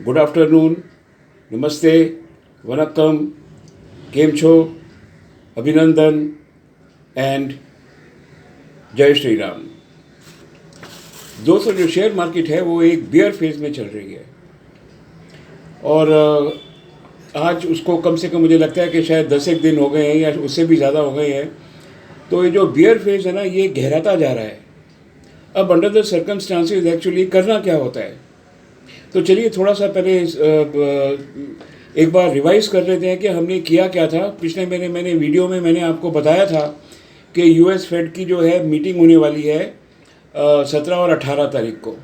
Good afternoon, नमस्ते, वनक्कम, केम छो, अभिनंदन एंड जय श्री राम। दोस्तों, जो शेयर मार्केट है वो एक बियर फेज में चल रही है और आज उसको कम से कम मुझे लगता है कि शायद 10 एक दिन हो गए हैं या उससे भी ज़्यादा हो गए हैं। तो ये जो बियर फेज है ना, ये गहराता जा रहा है। अब अंडर द सर्कमस्टांसेस एक्चुअली करना क्या होता है, तो चलिए थोड़ा सा पहले एक बार रिवाइज कर लेते हैं कि हमने किया क्या था। पिछले मैंने वीडियो में मैंने आपको बताया था कि यूएस फेड की जो है मीटिंग होने वाली है 17 और 18 तारीख को,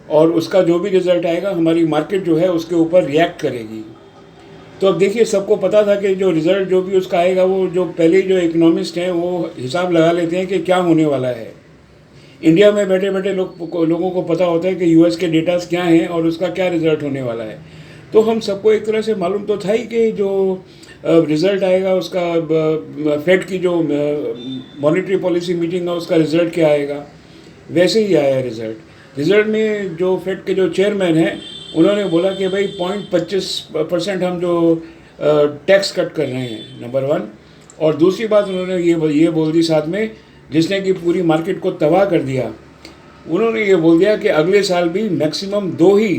और उसका जो भी रिज़ल्ट आएगा हमारी मार्केट जो है उसके ऊपर रिएक्ट करेगी। तो अब देखिए, सबको पता था कि जो रिज़ल्ट जो भी उसका आएगा, वो जो पहले जो इकोनॉमिस्ट हैं वो हिसाब लगा लेते हैं कि क्या होने वाला है। इंडिया में बैठे बैठे लोगों को पता होता है कि यूएस के डेटास क्या हैं और उसका क्या रिज़ल्ट होने वाला है। तो हम सबको एक तरह से मालूम तो था ही कि जो रिज़ल्ट आएगा उसका, फेड की जो मॉनेटरी पॉलिसी मीटिंग है उसका रिज़ल्ट क्या आएगा, वैसे ही आया रिज़ल्ट में जो फेड के जो चेयरमैन हैं उन्होंने बोला कि भाई 0.25% हम जो टैक्स कट कर रहे हैं, नंबर 1। और दूसरी बात उन्होंने ये बोल दी साथ में, जिसने कि पूरी मार्केट को तबाह कर दिया। उन्होंने ये बोल दिया कि अगले साल भी मैक्सिमम 2 ही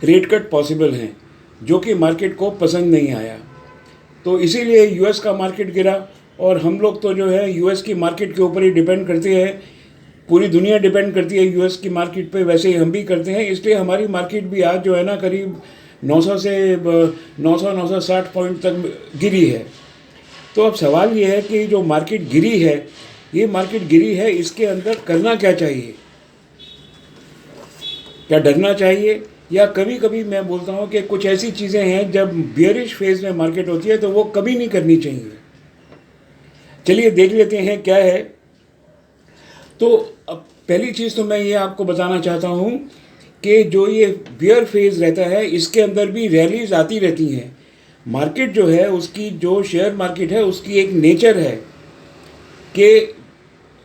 रेट कट पॉसिबल हैं, जो कि मार्केट को पसंद नहीं आया। तो इसीलिए यूएस का मार्केट गिरा। और हम लोग तो जो है यूएस की मार्केट के ऊपर ही डिपेंड करते हैं, पूरी दुनिया डिपेंड करती है यूएस की मार्केट पे, वैसे ही हम भी करते हैं। इसलिए हमारी मार्केट भी आज जो है ना करीब 900 से 960 पॉइंट तक गिरी है। तो अब सवाल ये है कि जो मार्केट गिरी है, ये मार्केट गिरी है, इसके अंदर करना क्या चाहिए? क्या डरना चाहिए? या कभी कभी मैं बोलता हूँ कि कुछ ऐसी चीज़ें हैं जब बियरिश फेज में मार्केट होती है तो वो कभी नहीं करनी चाहिए। चलिए देख लेते हैं क्या है। तो अब पहली चीज़ तो मैं ये आपको बताना चाहता हूँ कि जो ये बियर फेज रहता है इसके अंदर भी रैलीज आती रहती हैं। मार्केट जो है उसकी, जो शेयर मार्केट है उसकी एक नेचर है कि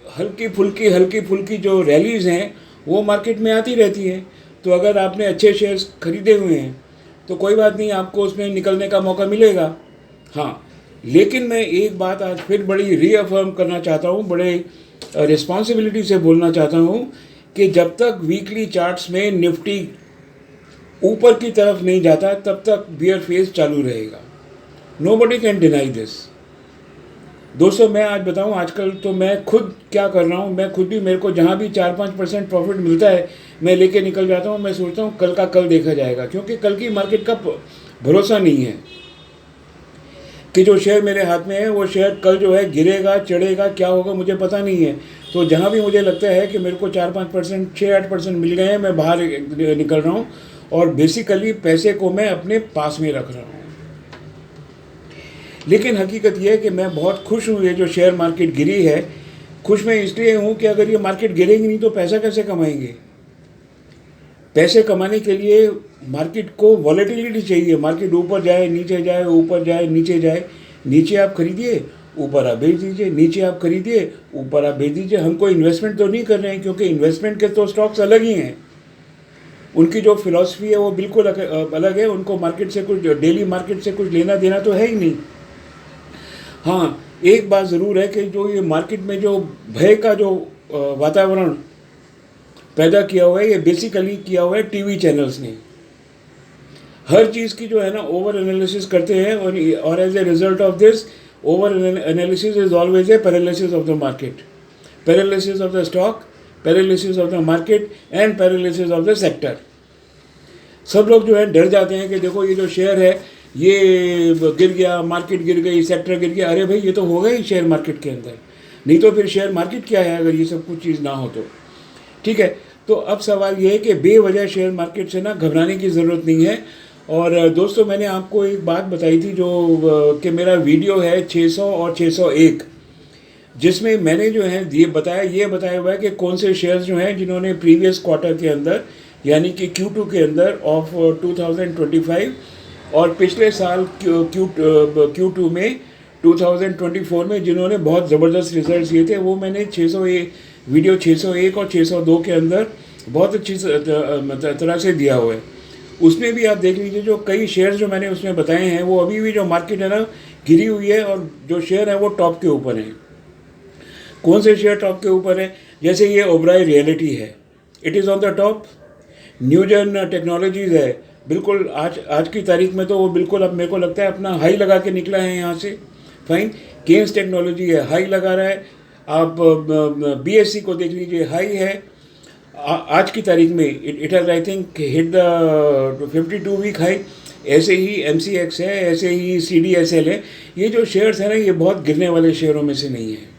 हल्की फुल्की जो रैलीज हैं वो मार्केट में आती रहती हैं। तो अगर आपने अच्छे शेयर्स खरीदे हुए हैं तो कोई बात नहीं, आपको उसमें निकलने का मौका मिलेगा। हाँ, लेकिन मैं एक बात आज फिर बड़ी रीअफर्म करना चाहता हूँ, बड़े रिस्पॉन्सिबिलिटी से बोलना चाहता हूँ कि जब तक वीकली चार्ट्स में निफ्टी ऊपर की तरफ नहीं जाता तब तक बियर फेज चालू रहेगा। Nobody can deny this. दोस्तों, मैं आज बताऊं, आजकल तो मैं खुद क्या कर रहा हूं, मैं खुद भी, मेरे को जहां भी 4-5% प्रॉफिट मिलता है मैं लेके निकल जाता हूं। मैं सोचता हूं कल का कल देखा जाएगा, क्योंकि कल की मार्केट का भरोसा नहीं है कि जो शेयर मेरे हाथ में है वो शेयर कल जो है गिरेगा, चढ़ेगा, क्या होगा मुझे पता नहीं है। तो जहाँ भी मुझे लगता है कि मेरे को 4-5%, 6-8% मिल गए हैं, मैं बाहर निकल रहा हूँ और बेसिकली पैसे को मैं अपने पास में रख रहा हूँ। लेकिन हकीकत यह है कि मैं बहुत खुश हूँ ये जो शेयर मार्केट गिरी है। खुश मैं इसलिए हूँ कि अगर ये मार्केट गिरेगी नहीं तो पैसा कैसे कमाएंगे? पैसे कमाने के लिए मार्केट को वॉलेटिलिटी चाहिए। मार्केट ऊपर जाए, नीचे जाए, ऊपर जाए, नीचे जाए। नीचे आप खरीदिए, ऊपर आप बेच दीजिए, नीचे आप खरीदिए, ऊपर आप बेच दीजिए। हम कोई इन्वेस्टमेंट तो नहीं कर रहे हैं, क्योंकि इन्वेस्टमेंट के तो स्टॉक्स अलग ही हैं। उनकी जो फिलॉसफी है वो बिल्कुल अलग है। उनको मार्केट से कुछ, डेली मार्केट से कुछ लेना देना तो है ही नहीं। हाँ, एक बात ज़रूर है कि जो ये मार्केट में जो भय का जो वातावरण पैदा किया हुआ है, ये बेसिकली किया हुआ है टीवी चैनल्स ने। हर चीज़ की जो है ना ओवर एनालिसिस करते हैं, और as a result of this over analysis is always a paralysis of the market, paralysis of the stock, paralysis of the market and paralysis of the sector. सब लोग जो है डर जाते हैं कि देखो ये जो शेयर है ये गिर गया, मार्केट गिर गई, सेक्टर गिर गया। अरे भाई, ये तो होगा ही शेयर मार्केट के अंदर, नहीं तो फिर शेयर मार्केट क्या है अगर ये सब कुछ चीज़ ना हो तो। ठीक है, तो अब सवाल ये है कि बेवजह शेयर मार्केट से ना घबराने की ज़रूरत नहीं है। और दोस्तों, मैंने आपको एक बात बताई थी जो कि मेरा वीडियो है 600 और 601, जिसमें मैंने जो है ये बताया हुआ है कि कौन से शेयर्स जो हैं जिन्होंने प्रीवियस क्वार्टर के अंदर, यानी कि Q2 के अंदर ऑफ 2025 और पिछले साल Q2 में 2024 में जिन्होंने बहुत ज़बरदस्त रिजल्ट्स दिए थे, वो मैंने 601 वीडियो 601 और 602 के अंदर बहुत अच्छी तरह से दिया हुआ है। उसमें भी आप देख लीजिए जो कई शेयर्स जो मैंने उसमें बताए हैं वो अभी भी जो मार्केट है ना गिरी हुई है, और जो शेयर है वो टॉप के ऊपर है। कौन से शेयर टॉप के ऊपर है? जैसे ये ओबराय रियलिटी है, it is on the top. Newgen technologies है, बिल्कुल आज की तारीख में तो वो बिल्कुल अब मेरे को लगता है अपना हाई लगा के निकला है यहाँ से। फाइन। केन्स टेक्नोलॉजी है, हाई लगा रहा है। आप बीएससी को देख लीजिए, हाई है आज की तारीख में। It has I think hit the 52 week high. ऐसे ही एमसीएक्स है, ऐसे ही सीडीएसएल है। ये जो शेयर्स हैं ना ये बहुत गिरने वाले शेयरों में से नहीं है।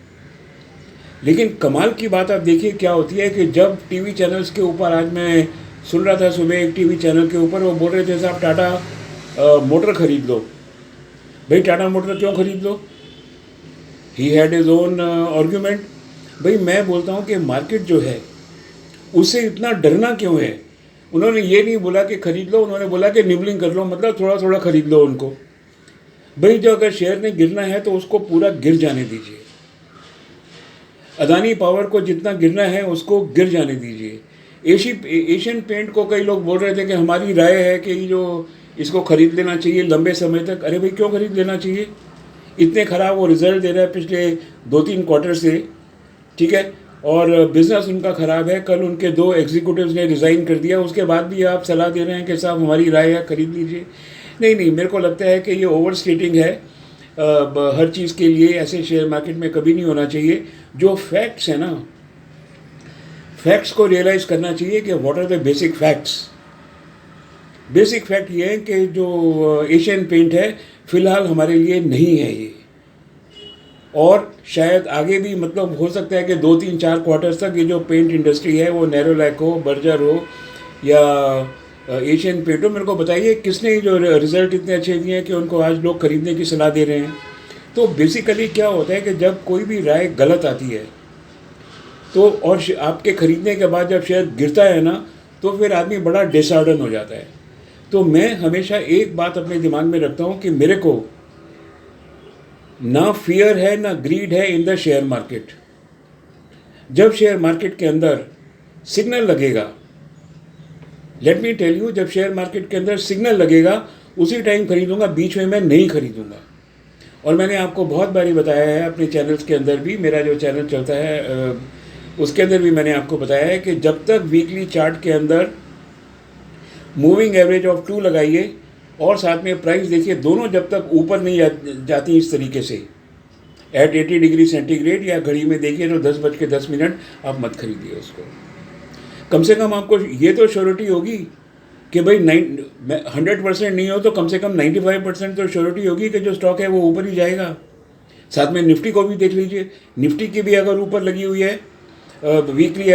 लेकिन कमाल की बात आप देखिए क्या होती है कि जब टीवी चैनल्स के ऊपर, आज मैं सुन रहा था सुबह एक टीवी चैनल के ऊपर, वो बोल रहे थे साहब टाटा मोटर खरीद लो। भाई टाटा मोटर क्यों खरीद लो? He had his own argument. भाई मैं बोलता हूँ कि मार्केट जो है उससे इतना डरना क्यों है? उन्होंने ये नहीं बोला कि खरीद लो, उन्होंने बोला कि निबलिंग कर लो, मतलब थोड़ा थोड़ा खरीद लो उनको। भाई जो अगर शेयर ने गिरना है तो उसको पूरा गिर जाने दीजिए। अदानी पावर को जितना गिरना है उसको गिर जाने दीजिए। एशियन पेंट को कई लोग बोल रहे थे कि हमारी राय है कि ये जो इसको ख़रीद लेना चाहिए लंबे समय तक। अरे भाई क्यों ख़रीद लेना चाहिए? इतने ख़राब वो रिज़ल्ट दे रहा है पिछले 2-3 क्वार्टर से, ठीक है, और बिज़नेस उनका ख़राब है। कल उनके 2 एग्जीक्यूटिव्स ने रिज़ाइन कर दिया, उसके बाद भी आप सलाह दे रहे हैं कि साहब हमारी राय है ख़रीद लीजिए। नहीं, मेरे को लगता है कि ये ओवर स्टेटिंग है। हर चीज़ के लिए ऐसे शेयर मार्केट में कभी नहीं होना चाहिए। जो फैक्ट्स है ना, फैक्ट्स को रियलाइज़ करना चाहिए कि what are the basic facts. Basic fact ये है कि जो एशियन पेंट है फ़िलहाल हमारे लिए नहीं है ये, और शायद आगे भी, मतलब हो सकता है कि 2-3-4 क्वार्टर्स तक ये जो पेंट इंडस्ट्री है वो नैरोलैक हो, बर्जर हो या एशियन पेंट हो। मेरे को बताइए किसने जो रिज़ल्ट इतने अच्छे दिए हैं कि उनको आज लोग खरीदने की सलाह दे रहे हैं। तो बेसिकली क्या होता है कि जब कोई भी राय गलत आती है तो, और आपके ख़रीदने के बाद जब शेयर गिरता है ना, तो फिर आदमी बड़ा डिसऑर्डन हो जाता है। तो मैं हमेशा एक बात अपने दिमाग में रखता हूँ कि मेरे को ना फियर है ना ग्रीड है इन द शेयर मार्केट। जब शेयर मार्केट के अंदर सिग्नल लगेगा, लेट मी टेल यू, जब शेयर मार्केट के अंदर सिग्नल लगेगा उसी टाइम खरीदूंगा, बीच में मैं नहीं खरीदूंगा। और मैंने आपको बहुत बारी बताया है अपने चैनल्स के अंदर भी, मेरा जो चैनल चलता है उसके अंदर भी मैंने आपको बताया है कि जब तक वीकली चार्ट के अंदर मूविंग एवरेज ऑफ 2 लगाइए और साथ में प्राइस देखिए, दोनों जब तक ऊपर नहीं जाती इस तरीके से एट 80 डिग्री सेंटीग्रेड, या घड़ी में देखिए तो 10:10, आप मत खरीदिए उसको। कम से कम आपको ये तो श्योरिटी होगी कि भाई 100% नहीं हो तो कम से कम 95% तो श्योरिटी होगी कि जो स्टॉक है वो ऊपर ही जाएगा। साथ में निफ्टी को भी देख लीजिए, निफ्टी की भी अगर ऊपर लगी हुई है weekly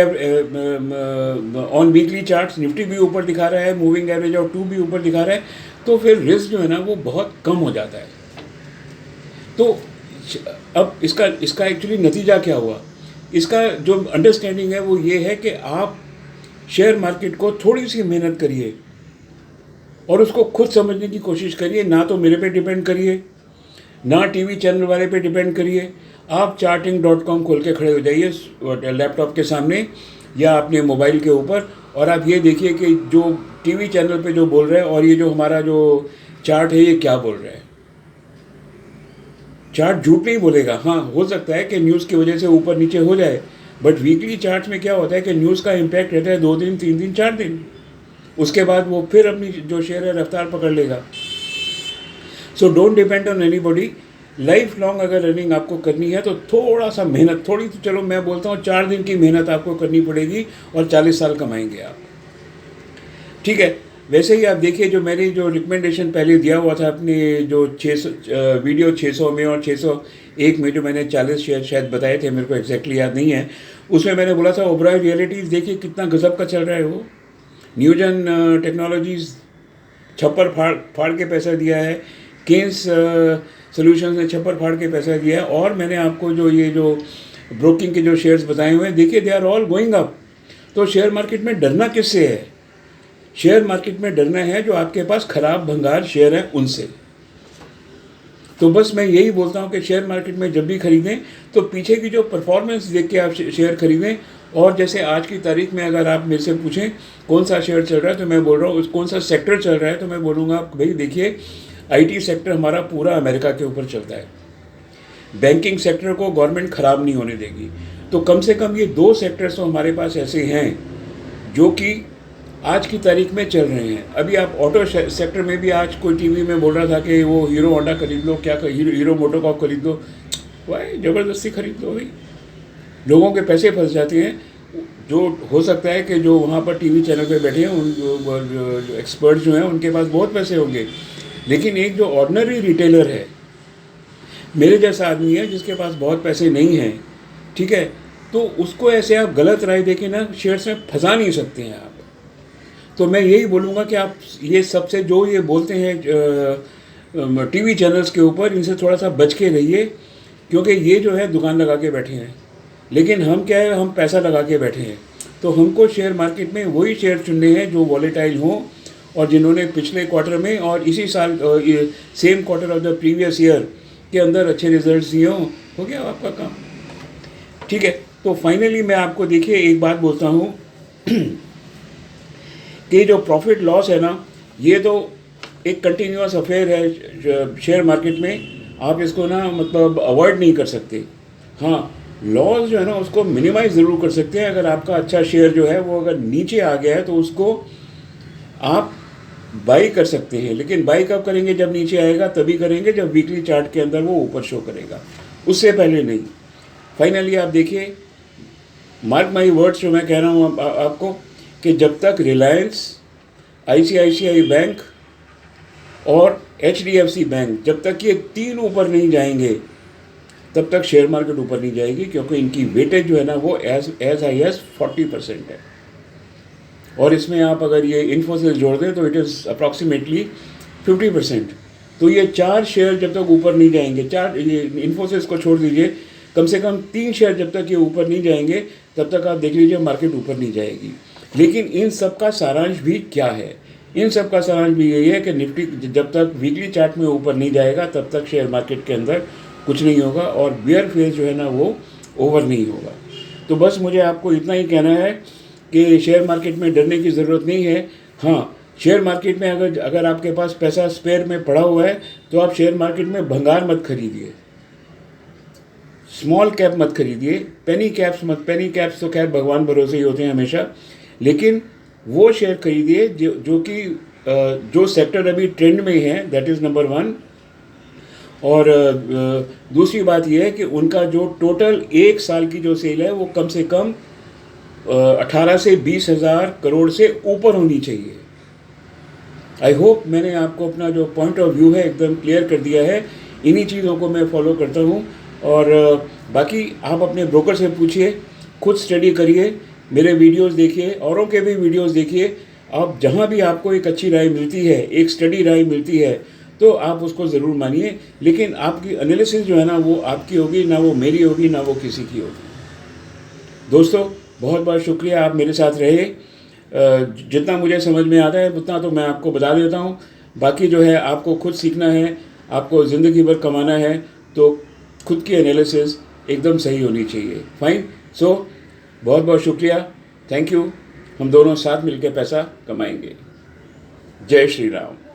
on weekly charts, Nifty भी ऊपर दिखा रहा है, मूविंग एवरेज ऑफ 2 भी ऊपर दिखा रहा है, तो फिर रिस्क जो है ना वो बहुत कम हो जाता है। तो अब इसका एक्चुअली नतीजा क्या हुआ? इसका जो अंडरस्टैंडिंग है वो ये है कि आप शेयर मार्केट को थोड़ी सी मेहनत करिए और उसको खुद समझने की कोशिश करिए। ना तो मेरे पे डिपेंड करिए, ना टीवी चैनल वाले पे डिपेंड करिए। आप charting.com खोल के खड़े हो जाइए लैपटॉप के सामने या अपने मोबाइल के ऊपर, और आप ये देखिए कि जो टीवी चैनल पे जो बोल रहे हैं और ये जो हमारा जो चार्ट है ये क्या बोल रहा है। चार्ट झूठ नहीं बोलेगा। हाँ, हो सकता है कि न्यूज़ की वजह से ऊपर नीचे हो जाए, बट वीकली चार्ट में क्या होता है कि न्यूज़ का इम्पैक्ट रहता है 2 दिन, 3 दिन, 4 दिन, उसके बाद वो फिर अपनी जो शेयर है रफ्तार पकड़ लेगा। So don't depend on anybody. Life long अगर रनिंग आपको करनी है तो थोड़ा सा मेहनत, थोड़ी तो चलो मैं बोलता हूँ 4 दिन की मेहनत आपको करनी पड़ेगी और 40 साल कमाएंगे आप, ठीक है। वैसे ही आप देखिए जो मैंने जो रिकमेंडेशन पहले दिया हुआ था अपने जो 600 वीडियो 600 में और 601 में, जो मैंने 40 शेयर शायद बताए थे, मेरे को एग्जैक्टली याद नहीं है, उसमें मैंने बोला था ओबराय रियलिटीज़ देखिए कितना गजब का चल रहा है वो। न्यूजन टेक्नोलॉजीज़ छप्पर फाड़ के पैसा दिया है, केन्स सॉल्यूशंस ने छप्पर फाड़ के पैसा दिया है, और मैंने आपको जो ये जो ब्रोकिंग के जो शेयर्स बताए हुए हैं देखिए they are all going up. तो शेयर मार्केट में डरना किससे है? शेयर मार्केट में डरना है जो आपके पास खराब भंगार शेयर है उनसे। तो बस मैं यही बोलता हूँ कि शेयर मार्केट में जब भी खरीदें तो पीछे की जो परफॉर्मेंस देख के आप शेयर खरीदें। और जैसे आज की तारीख में अगर आप मेरे से पूछें कौन सा शेयर चल रहा है तो मैं बोल रहा हूँ कौन सा सेक्टर चल रहा है, तो मैं बोलूँगा भाई देखिए IT सेक्टर हमारा पूरा अमेरिका के ऊपर चलता है। बैंकिंग सेक्टर को गवर्नमेंट ख़राब नहीं होने देगी। तो कम से कम ये 2 सेक्टर्स तो हमारे पास ऐसे हैं जो कि आज की तारीख में चल रहे हैं। अभी आप ऑटो सेक्टर में भी आज कोई टीवी में बोल रहा था कि वो हीरो होंडा खरीद लो, क्या हीरो मोटोकॉप खरीद लो। भाई ज़बरदस्ती खरीद लो भाई, लोगों के पैसे फंस जाते हैं। जो हो सकता है कि जो वहाँ पर टीवी चैनल पे बैठे हैं उन एक्सपर्ट जो हैं उनके पास बहुत पैसे होंगे, लेकिन एक जो ऑर्डिनरी रिटेलर है, मेरे जैसा आदमी है जिसके पास बहुत पैसे नहीं हैं, ठीक है, तो उसको ऐसे आप गलत राय देके ना शेयर्स में फंसा नहीं सकते हैं आप। तो मैं यही बोलूँगा कि आप ये सबसे जो ये बोलते हैं टीवी चैनल्स के ऊपर, इनसे थोड़ा सा बच के रहिए, क्योंकि ये जो है दुकान लगा के बैठे हैं, लेकिन हम क्या है, हम पैसा लगा के बैठे हैं। तो हमको शेयर मार्केट में वही शेयर चुनने हैं जो वॉलेटाइल हों और जिन्होंने पिछले क्वार्टर में और इसी साल same quarter of the previous year के अंदर अच्छे रिजल्ट्स दिए हों। हो गया आपका काम, ठीक है। तो फाइनली मैं आपको देखिए एक बात बोलता हूँ कि जो प्रॉफिट लॉस है ना, ये तो एक कंटिन्यूअस अफेयर है शेयर मार्केट में, आप इसको ना मतलब अवॉइड नहीं कर सकते। हाँ, लॉस जो है ना उसको मिनिमाइज ज़रूर कर सकते हैं। अगर आपका अच्छा शेयर जो है वो अगर नीचे आ गया है तो उसको आप बाई कर सकते हैं, लेकिन बाई कब करेंगे, जब नीचे आएगा तभी करेंगे जब वीकली चार्ट के अंदर वो ऊपर शो करेगा, उससे पहले नहीं। फाइनली आप देखिए, मार्क माई वर्ड्स जो मैं कह रहा हूँ आपको, कि जब तक रिलायंस, ICICI बैंक और HDFC बैंक, जब तक ये 3 ऊपर नहीं जाएंगे तब तक शेयर मार्केट ऊपर नहीं जाएगी, क्योंकि इनकी वेटेज जो है ना वो एज हाई एज 40% है। और इसमें आप अगर ये इन्फोसिस जोड़ दें तो इट इज़ अप्रॉक्सीमेटली 50%। तो ये 4 शेयर जब तक ऊपर नहीं जाएंगे, ये इन्फोसिस को छोड़ दीजिए, कम से कम 3 शेयर जब तक ये ऊपर नहीं जाएंगे तब तक आप देख लीजिए मार्केट ऊपर नहीं जाएगी। लेकिन इन सब का सारांश भी क्या है, इन सब का सारांश भी यही है कि निफ्टी जब तक वीकली चार्ट में ऊपर नहीं जाएगा तब तक शेयर मार्केट के अंदर कुछ नहीं होगा और बियर फेज जो है ना वो ओवर नहीं होगा। तो बस मुझे आपको इतना ही कहना है कि शेयर मार्केट में डरने की ज़रूरत नहीं है। हाँ, शेयर मार्केट में अगर आपके पास पैसा स्पेयर में पड़ा हुआ है तो आप शेयर मार्केट में भंगार मत खरीदिए, स्मॉल कैप मत खरीदिए, पेनी कैप्स तो खैर भगवान भरोसे ही होते हैं हमेशा, लेकिन वो शेयर खरीदिए जो सेक्टर अभी ट्रेंड में है, दैट इज़ नंबर 1। और दूसरी बात यह है कि उनका जो टोटल 1 साल की जो सेल है वो कम से कम 18 से 20 हज़ार करोड़ से ऊपर होनी चाहिए। आई होप मैंने आपको अपना जो पॉइंट ऑफ व्यू है एकदम क्लियर कर दिया है। इन्हीं चीज़ों को मैं फॉलो करता हूँ और बाकी आप अपने ब्रोकर से पूछिए, खुद स्टडी करिए, मेरे वीडियोस देखिए, औरों के भी वीडियोस देखिए। आप जहाँ भी आपको एक अच्छी राय मिलती है, एक स्टडी राय मिलती है, तो आप उसको ज़रूर मानिए, लेकिन आपकी एनालिसिस जो है ना वो आपकी होगी, ना वो मेरी होगी, ना वो किसी की होगी। दोस्तों बहुत बहुत शुक्रिया, आप मेरे साथ रहे। जितना मुझे समझ में आता है उतना तो मैं आपको बता देता हूँ, बाकी जो है आपको खुद सीखना है, आपको ज़िंदगी भर कमाना है, तो खुद की एनालिसिस एकदम सही होनी चाहिए। फाइन, सो बहुत बहुत शुक्रिया, थैंक यू। हम दोनों साथ मिलकर पैसा कमाएंगे। जय श्री राम।